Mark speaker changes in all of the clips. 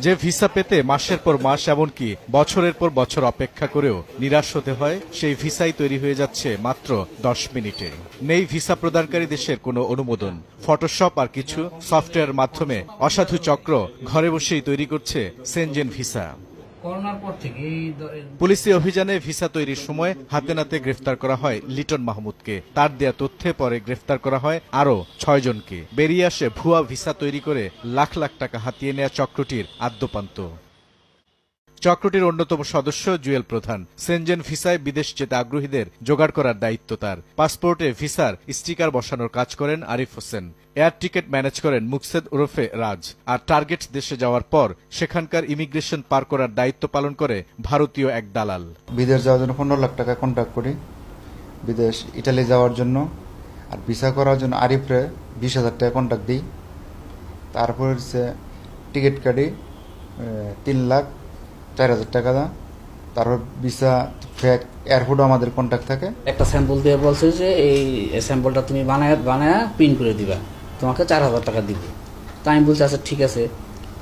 Speaker 1: যে ভিসা পেতে মাসের পর মাস এমনকি বছরের পর বছর অপেক্ষা করেও নিরাশ হতে হয়, সেই ভিসাই তৈরি হয়ে যাচ্ছে মাত্র 10 মিনিটে। নেই ভিসা প্রদানকারী দেশের কোনো অনুমোদন। ফটোশপ আর কিছু সফটওয়্যারের মাধ্যমে অসাধু চক্র ঘরে বসেই তৈরি করছে সেনজেন ভিসা। পুলিশি অভিযানে ভিসা তৈরির সময় হাতে নাতে গ্রেফতার করা হয় লিটন মাহমুদকে। তার দেয়া তথ্যে পরে গ্রেফতার করা হয় আরো 6 জনকে। বেরিয়ে আসে ভুয়া ভিসা তৈরি করে লাখ লাখ টাকা হাতিয়ে নেয়া চক্রটির আদ্যোপান্ত। চক্রটির অন্যতম সদস্য জুয়েল প্রধান। সেনজেন ভিসায় বিদেশ যেতে আগ্রহীদের জোগাড় করার দায়িত্ব তার। পাসপোর্টে ভিসার স্টিকার বসানোর কাজ করেন Arif Hossain. Air ticket manage করেন মুকসেদ ওরফে রাজ। আর টার্গেট দেশে যাওয়ার পর সেখানকার ইমিগ্রেশন পার করার দায়িত্ব পালন করে ভারতীয় এক দালাল।
Speaker 2: বিদেশ যাওয়ার জন্য 15 লাখ টাকা কন্ট্যাক্ট করি, বিদেশ ইটালি যাওয়ার জন্য। আর ভিসা করার জন্য আরিফরে 20,000 টাকা কন্ট্যাক্ট দিই। তারপর টিকিট কাটি 3,04,000 টাকা দাম। তারপর ভিসা ফেক এয়ারপোর্টও আমাদের কন্ট্যাক্ট থাকে।
Speaker 3: একটা স্যাম্পল দিয়ে বলছে যে এই স্যাম্পলটা তুমি বানায় প্রিন্ট করে দিবা, তোমাকে 4,000 টাকা দিব। তো আমি বলছি আচ্ছা ঠিক আছে।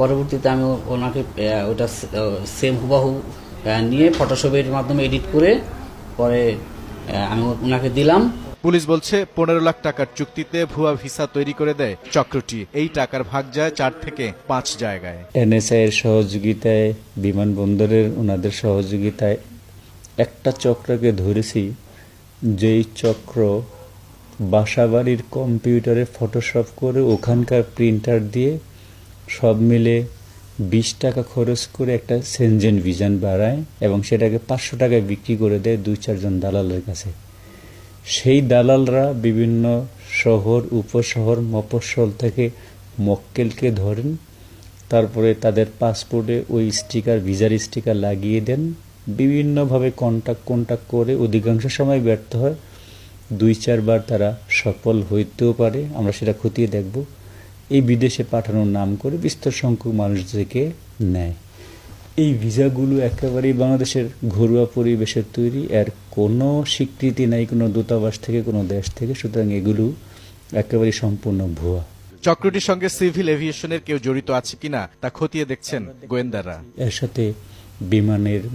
Speaker 3: পরবর্তীতে আমি ওনাকে ওটা সেম হুবাহু নিয়ে ফটোশপের মাধ্যমে এডিট করে পরে আমি ওনাকে দিলাম।
Speaker 1: পুলিশ বলছে 15 লাখ টাকার চুক্তিতে ভুয়া ভিসা তৈরি করে দেয় চক্রটি। এই টাকার ভাগ যায় 4 থেকে 5 জায়গায়।
Speaker 4: এনএসআই এর সহযোগিতায়, বিমানবন্দরের ওনাদের সহযোগিতায় একটা চক্রকে ধরেছি, যেই চক্র বাসাবাড়ির কম্পিউটারে ফটোশপ করে ওখানকার প্রিন্টার দিয়ে সব মিলে 20 টাকা খরচ করে একটা সেনজেন ভিসান বাড়ায় এবং সেটাকে 500 টাকায় বিক্রি করে দেয় 2-4 জন দালালের কাছে। সেই দালালরা বিভিন্ন শহর, উপশহর, মফস্বল থেকে মক্কেলকে ধরেন, তারপরে তাদের পাসপোর্টে ওই স্টিকার, ভিসার স্টিকার লাগিয়ে দেন। বিভিন্নভাবে কন্টাক্ট করে অধিকাংশ সময় ব্যর্থ হয়। 2-4 বার তারা সফল হইতেও পারে, আমরা সেটা খতিয়ে দেখব। এই বিদেশে পাঠানোর নাম করে বিস্তর সংখ্যক মানুষদেরকে নেয়। এই ভিসাগুলো একেবারেই বাংলাদেশের ঘরোয়া পরিবেশের তৈরি, এর কোনো স্বীকৃতি নাই কোনো দূতাবাস থেকে, কোনো দেশ থেকে। সুতরাং এগুলো একেবারেই সম্পূর্ণ ভুয়া।
Speaker 1: চক্রটির সঙ্গে সিভিল এভিয়েশনের কেউ জড়িত আছে কিনা তা খতিয়ে দেখছেন গোয়েন্দারা।
Speaker 4: এর সাথে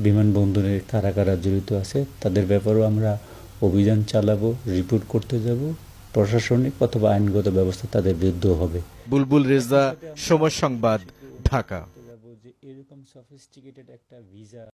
Speaker 4: বিমানবন্দরের কারা কারা জড়িত আছে তাদের ব্যাপারেও আমরা অভিযান চালাবো, রিপোর্ট করতে যাব। প্রশাসনিক অথবা আইনগত ব্যবস্থা তাদের বিরুদ্ধে হবে।
Speaker 1: বুলবুল রেজা, সময় সংবাদ, ঢাকা।
Speaker 4: এরকম সফিস্টিকেটেড একটা ভিসা